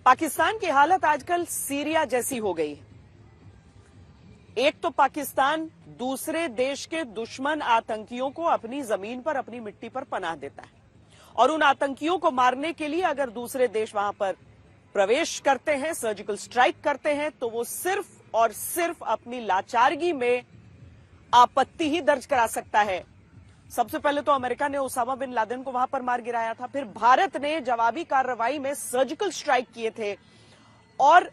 पाकिस्तान की हालत आजकल सीरिया जैसी हो गई है। एक तो पाकिस्तान दूसरे देश के दुश्मन आतंकियों को अपनी जमीन पर, अपनी मिट्टी पर पनाह देता है, और उन आतंकियों को मारने के लिए अगर दूसरे देश वहां पर प्रवेश करते हैं, सर्जिकल स्ट्राइक करते हैं, तो वो सिर्फ और सिर्फ अपनी लाचारगी में आपत्ति ही दर्ज करा सकता है। सबसे पहले तो अमेरिका ने ओसामा बिन लादेन को वहां पर मार गिराया था, फिर भारत ने जवाबी कार्रवाई में सर्जिकल स्ट्राइक किए थे, और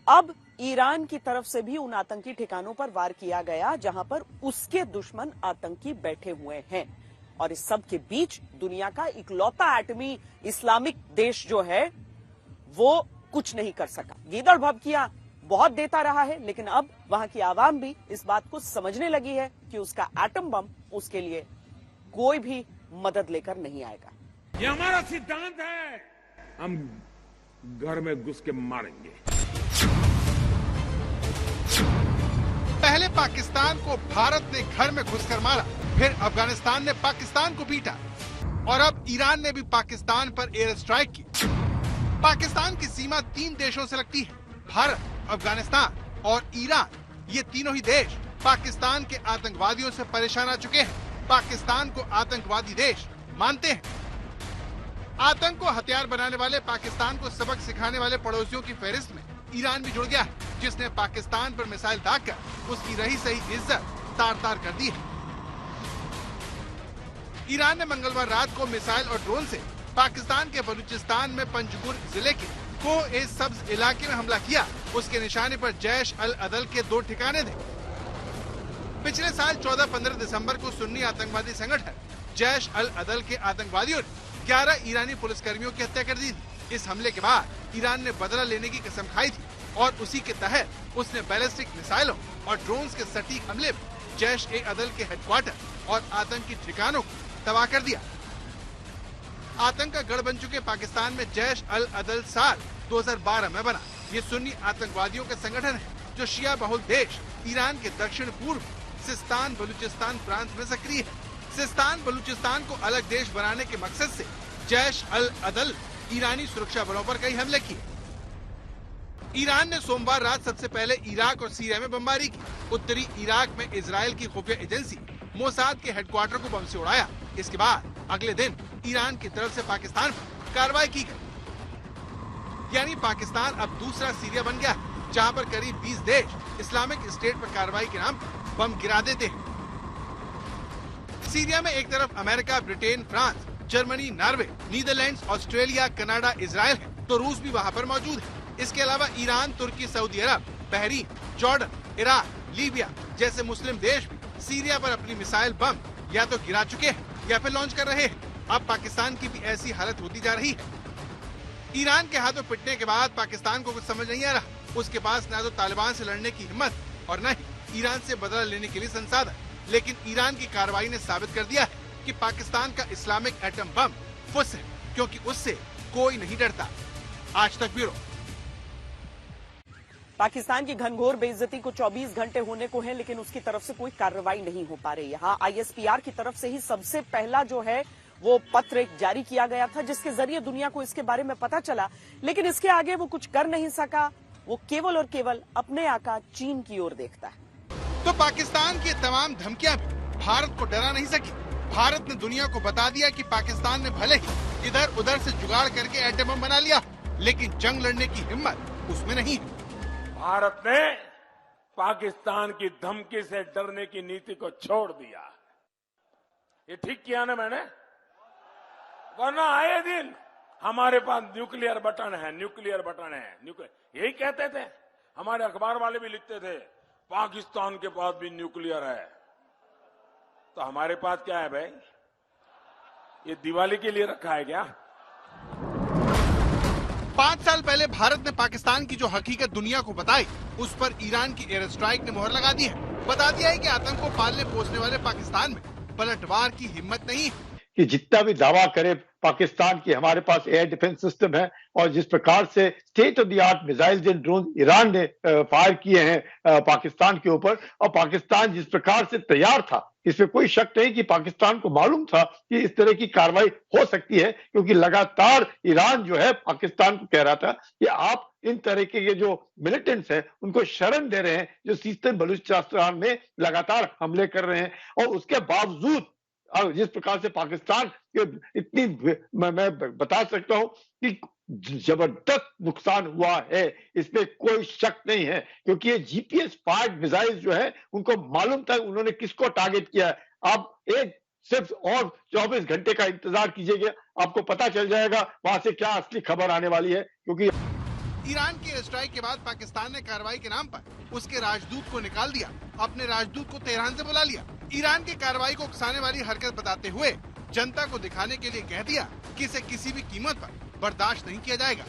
अब ईरान की तरफ से भी उन आतंकी ठिकानों पर वार किया गया जहां पर उसके दुश्मन आतंकी बैठे हुए हैं। और इस सब के बीच दुनिया का इकलौता एटमी इस्लामिक देश जो है वो कुछ नहीं कर सका। गीदड़ भभकियां बहुत देता रहा है, लेकिन अब वहां की आवाम भी इस बात को समझने लगी है कि उसका एटम बम उसके लिए कोई भी मदद लेकर नहीं आएगा। ये हमारा सिद्धांत है, हम घर में घुस के मारेंगे। पहले पाकिस्तान को भारत ने घर में घुसकर मारा, फिर अफगानिस्तान ने पाकिस्तान को पीटा, और अब ईरान ने भी पाकिस्तान पर एयर स्ट्राइक की। पाकिस्तान की सीमा 3 देशों से लगती है, भारत, अफगानिस्तान और ईरान। ये तीनों ही देश पाकिस्तान के आतंकवादियों से परेशान आ चुके हैं, पाकिस्तान को आतंकवादी देश मानते हैं। आतंक को हथियार बनाने वाले, पाकिस्तान को सबक सिखाने वाले पड़ोसियों की फहरिस्त में ईरान भी जुड़ गया है, जिसने पाकिस्तान पर मिसाइल दागकर उसकी रही सही इज्जत तार-तार कर दी है। ईरान ने मंगलवार रात को मिसाइल और ड्रोन से पाकिस्तान के बलूचिस्तान में पंजगुर जिले के को-ए-सब्ज इलाके में हमला किया। उसके निशाने पर जैश अल अदल के 2 ठिकाने थे। पिछले साल 14-15 दिसंबर को सुन्नी आतंकवादी संगठन जैश अल अदल के आतंकवादियों ने 11 ईरानी पुलिसकर्मियों की हत्या कर दी थी। इस हमले के बाद ईरान ने बदला लेने की कसम खाई थी, और उसी के तहत उसने बैलिस्टिक मिसाइलों और ड्रोन्स के सटीक हमले में जैश ए अदल के हेडक्वार्टर और आतंकी ठिकानों को तबाह कर दिया। आतंक का गढ़ बन चुके पाकिस्तान में जैश अल अदल साल 2012 में बना। ये सुन्नी आतंकवादियों का संगठन है जो शिया बहुल देश ईरान के दक्षिण पूर्व सिस्तान बलूचिस्तान प्रांत में सक्रिय है। सिस्तान बलूचिस्तान को अलग देश बनाने के मकसद से जैश अल अदल ईरानी सुरक्षा बलों पर कई हमले किए। ईरान ने सोमवार रात सबसे पहले इराक और सीरिया में बमबारी की। उत्तरी इराक में इजराइल की खुफिया एजेंसी मोसाद के हेडक्वार्टर को बम से उड़ाया। इसके बाद अगले दिन ईरान की तरफ से पाकिस्तान पर कार्रवाई की गई। यानी पाकिस्तान अब दूसरा सीरिया बन गया, जहां पर करीब 20 देश इस्लामिक स्टेट पर कार्रवाई के नाम पर बम गिरा देते हैं। सीरिया में एक तरफ America, Britain, France, Germany, Norway, Netherlands, Australia, Canada, Israel है, तो रूस भी वहां पर मौजूद है। इसके अलावा ईरान, तुर्की, सऊदी अरब, बहरीन, जॉर्डन, इराक, लीबिया जैसे मुस्लिम देश भी सीरिया पर अपनी मिसाइल बम या तो गिरा चुके हैं या फिर लॉन्च कर रहे हैं। अब पाकिस्तान की भी ऐसी हालत होती जा रही है। ईरान के हाथों पिटने के बाद पाकिस्तान को कुछ समझ नहीं आ रहा। उसके पास न तो तालिबान से लड़ने की हिम्मत और न ही ईरान से बदला लेने के लिए संसाधन। लेकिन ईरान की कार्रवाई ने साबित कर दिया है कि पाकिस्तान का इस्लामिक एटम बम फुस है, क्योंकि उससे कोई नहीं डरता। आज तक ब्यूरो। पाकिस्तान की घनघोर बेइज्जती को 24 घंटे होने को है, लेकिन उसकी तरफ से कोई कार्रवाई नहीं हो पा रही। यहाँ ISPR की तरफ से ही सबसे पहला जो है वो पत्र जारी किया गया था, जिसके जरिए दुनिया को इसके बारे में पता चला, लेकिन इसके आगे वो कुछ कर नहीं सका। वो केवल और केवल अपने आका चीन की ओर देखता है। तो पाकिस्तान की तमाम धमकियां भी भारत को डरा नहीं सकी। भारत ने दुनिया को बता दिया कि पाकिस्तान ने भले ही इधर उधर से जुगाड़ करके एटम बम बना लिया, लेकिन जंग लड़ने की हिम्मत उसमें नहीं है। भारत ने पाकिस्तान की धमकी से डरने की नीति को छोड़ दिया। ये ठीक किया ना मैंने, वरना आए दिन हमारे पास न्यूक्लियर बटन है, न्यूक्लियर बटन है, यही कहते थे। हमारे अखबार वाले भी लिखते थे पाकिस्तान के पास भी न्यूक्लियर है। तो हमारे पास क्या है भाई? ये दिवाली के लिए रखा है क्या? 5 साल पहले भारत ने पाकिस्तान की जो हकीकत दुनिया को बताई, उस पर ईरान की एयर स्ट्राइक ने मोहर लगा दी है। बता दिया है कि आतंक को पालने पोसने वाले पाकिस्तान में पलटवार की हिम्मत नहीं है। कि जितना भी दावा करे पाकिस्तान की हमारे पास एयर डिफेंस सिस्टम है, और जिस प्रकार से state of the art missiles and drone Iran ने फायर किए हैं पाकिस्तान के ऊपर, और पाकिस्तान जिस प्रकार से तैयार था इसमें कोई शक नहीं कि पाकिस्तान को मालूम था कि इस तरह की कार्रवाई हो सकती है, क्योंकि लगातार ईरान जो है पाकिस्तान को कह रहा था कि आप इन तरीके के जो मिलिटेंट्स हैं उनको शरण दे रहे हैं, जो सीस्तान बलूचिस्तान में लगातार हमले कर रहे हैं। और उसके बावजूद जिस प्रकार से पाकिस्तान के इतनी मैं बता सकता हूं कि जबरदस्त नुकसान हुआ है, इसमें कोई शक नहीं है, क्योंकि ये जीपीएस फायर्ड मिसाइल जो है उनको मालूम था उन्होंने किसको टारगेट किया है। आप एक सिर्फ और 24 घंटे का इंतजार कीजिएगा, आपको पता चल जाएगा वहां से क्या असली खबर आने वाली है। क्योंकि ईरान के एयर स्ट्राइक के बाद पाकिस्तान ने कार्रवाई के नाम पर उसके राजदूत को निकाल दिया, अपने राजदूत को तेहरान से बुला लिया। ईरान की कार्रवाई को उकसाने वाली हरकत बताते हुए जनता को दिखाने के लिए कह दिया कि इसे किसी भी कीमत पर बर्दाश्त नहीं किया जाएगा।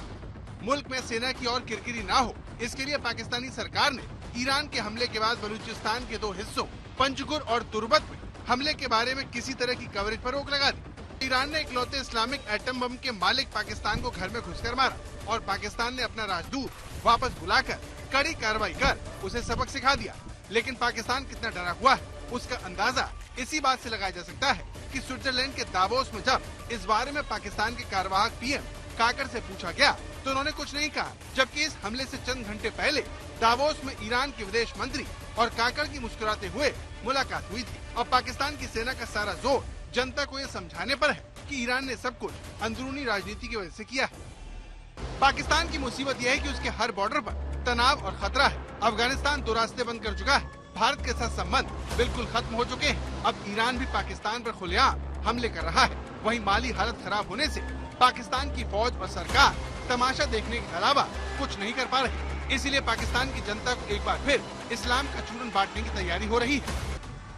मुल्क में सेना की और किरकिरी ना हो, इसके लिए पाकिस्तानी सरकार ने ईरान के हमले के बाद बलूचिस्तान के 2 हिस्सों पंजगुर और तुर्बत में हमले के बारे में किसी तरह की कवरेज पर रोक लगा दी। ईरान ने इकलौते इस्लामिक एटम बम के मालिक पाकिस्तान को घर में घुसकर मारा और पाकिस्तान ने अपना राजदूत वापस बुलाकर कड़ी कार्रवाई कर उसे सबक सिखा दिया। लेकिन पाकिस्तान कितना डरा हुआ है उसका अंदाजा इसी बात से लगाया जा सकता है कि स्विट्जरलैंड के दावोस में जब इस बारे में पाकिस्तान के कार्यवाहक पीएम काकर से पूछा गया तो उन्होंने कुछ नहीं कहा, जबकि इस हमले से चंद घंटे पहले दावोस में ईरान के विदेश मंत्री और काकर की मुस्कुराते हुए मुलाकात हुई थी। और पाकिस्तान की सेना का सारा जोर जनता को ये समझाने पर है कि ईरान ने सब कुछ अंदरूनी राजनीति की वजह से किया है। पाकिस्तान की मुसीबत यह है कि उसके हर बॉर्डर पर तनाव और खतरा है। अफगानिस्तान 2 रास्ते बंद कर चुका है, भारत के साथ संबंध बिल्कुल खत्म हो चुके हैं। अब ईरान भी पाकिस्तान पर खुलेआम हमले कर रहा है। वहीं माली हालत खराब होने से पाकिस्तान की फौज और सरकार तमाशा देखने के अलावा कुछ नहीं कर पा रही। इसीलिए पाकिस्तान की जनता को एक बार फिर इस्लाम का चूरन बांटने की तैयारी हो रही है।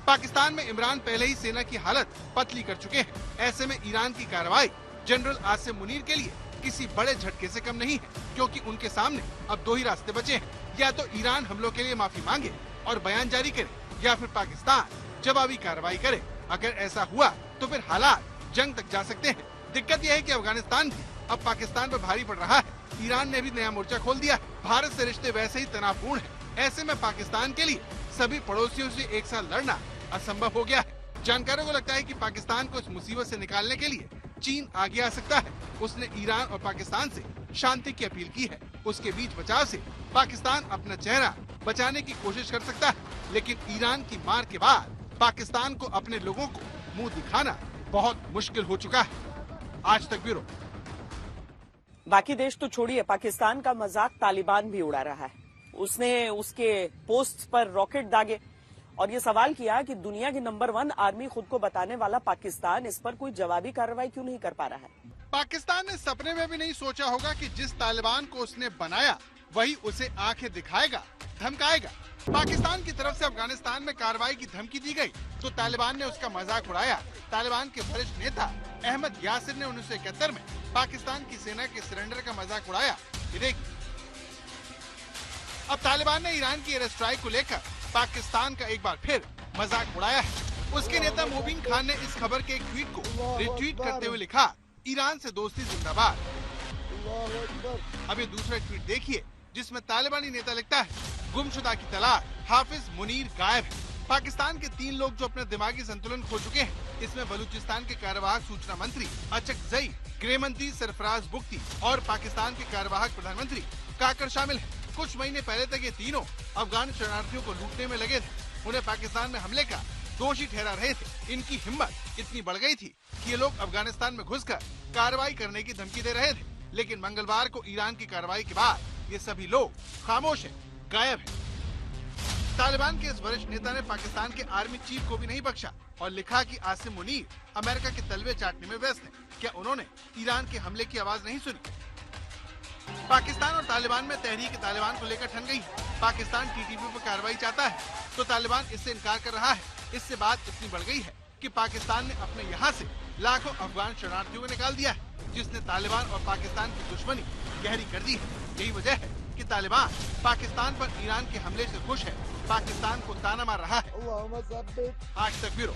पाकिस्तान में इमरान पहले ही सेना की हालत पतली कर चुके हैं। ऐसे में ईरान की कार्रवाई जनरल आसिम मुनीर के लिए किसी बड़े झटके से कम नहीं है, क्योंकि उनके सामने अब 2 ही रास्ते बचे हैं। या तो ईरान हमलों के लिए माफी मांगे और बयान जारी करे, या फिर पाकिस्तान जवाबी कार्रवाई करे। अगर ऐसा हुआ तो फिर हालात जंग तक जा सकते हैं। दिक्कत यह है कि अफगानिस्तान भी अब पाकिस्तान पर भारी पड़ रहा है। ईरान ने भी नया मोर्चा खोल दिया है। भारत से रिश्ते वैसे ही तनावपूर्ण है। ऐसे में पाकिस्तान के लिए सभी पड़ोसियों से एक साथ लड़ना असंभव हो गया है। जानकारों को लगता है कि पाकिस्तान को इस मुसीबत से निकालने के लिए चीन आगे आ सकता है। उसने ईरान और पाकिस्तान से शांति की अपील की है। उसके बीच बचाव से पाकिस्तान अपना चेहरा बचाने की कोशिश कर सकता है, लेकिन ईरान की मार के बाद पाकिस्तान को अपने लोगों को मुंह दिखाना बहुत मुश्किल हो चुका है। आज तक ब्यूरो। बाकी देश तो छोड़िए, पाकिस्तान का मजाक तालिबान भी उड़ा रहा है। उसने उसके पोस्ट पर रॉकेट दागे और ये सवाल किया कि दुनिया की नंबर 1 आर्मी खुद को बताने वाला पाकिस्तान इस पर कोई जवाबी कार्रवाई क्यों नहीं कर पा रहा है। पाकिस्तान ने सपने में भी नहीं सोचा होगा कि जिस तालिबान को उसने बनाया वही उसे आंखें दिखाएगा, धमकाएगा। पाकिस्तान की तरफ से अफगानिस्तान में कार्रवाई की धमकी दी गई तो तालिबान ने उसका मजाक उड़ाया। तालिबान के वरिष्ठ नेता अहमद यासिर ने 1971 में पाकिस्तान की सेना के सरेंडर का मजाक उड़ाया। ये देखिए, अब तालिबान ने ईरान की एयर स्ट्राइक को लेकर पाकिस्तान का एक बार फिर मजाक उड़ाया है। उसके नेता मोबिन खान ने इस खबर के एक ट्वीट को रिट्वीट करते हुए लिखा, ईरान से दोस्ती जिंदाबाद। अब ये दूसरा ट्वीट देखिए जिसमें तालिबानी नेता लिखता है, गुमशुदा की तलाश, हाफिज मुनीर गायब है। पाकिस्तान के 3 लोग जो अपने दिमागी संतुलन खो चुके हैं। इसमें बलूचिस्तान के कार्यवाहक सूचना मंत्री अचकजई, गृह मंत्री सरफराज बुख्ती और पाकिस्तान के कार्यवाहक प्रधानमंत्री काकर शामिल है। कुछ महीने पहले तक ये तीनों अफगान शरणार्थियों को लूटने में लगे थे। उन्हें पाकिस्तान में हमले का दोषी ठहरा रहे थे। इनकी हिम्मत इतनी बढ़ गई थी कि ये लोग अफगानिस्तान में घुसकर कार्रवाई करने की धमकी दे रहे थे। लेकिन मंगलवार को ईरान की कार्रवाई के बाद ये सभी लोग खामोश हैं, गायब हैं। तालिबान के इस वरिष्ठ नेता ने पाकिस्तान के आर्मी चीफ को भी नहीं बख्शा और लिखा कि आसिम मुनीर अमेरिका के तलवे चाटने में व्यस्त हैं। क्या उन्होंने ईरान के हमले की आवाज नहीं सुनी? पाकिस्तान और तालिबान में तहरीक तालिबान को लेकर ठन गई है। पाकिस्तान टीटीपी पर कार्रवाई चाहता है तो तालिबान इससे इनकार कर रहा है। इससे बात इतनी बढ़ गई है कि पाकिस्तान ने अपने यहाँ से लाखों अफगान शरणार्थियों को निकाल दिया है, जिसने तालिबान और पाकिस्तान की दुश्मनी गहरी कर दी है। यही वजह है कि तालिबान पाकिस्तान पर ईरान के हमले से खुश है, पाकिस्तान को ताना मार रहा है। आज तक ब्यूरो।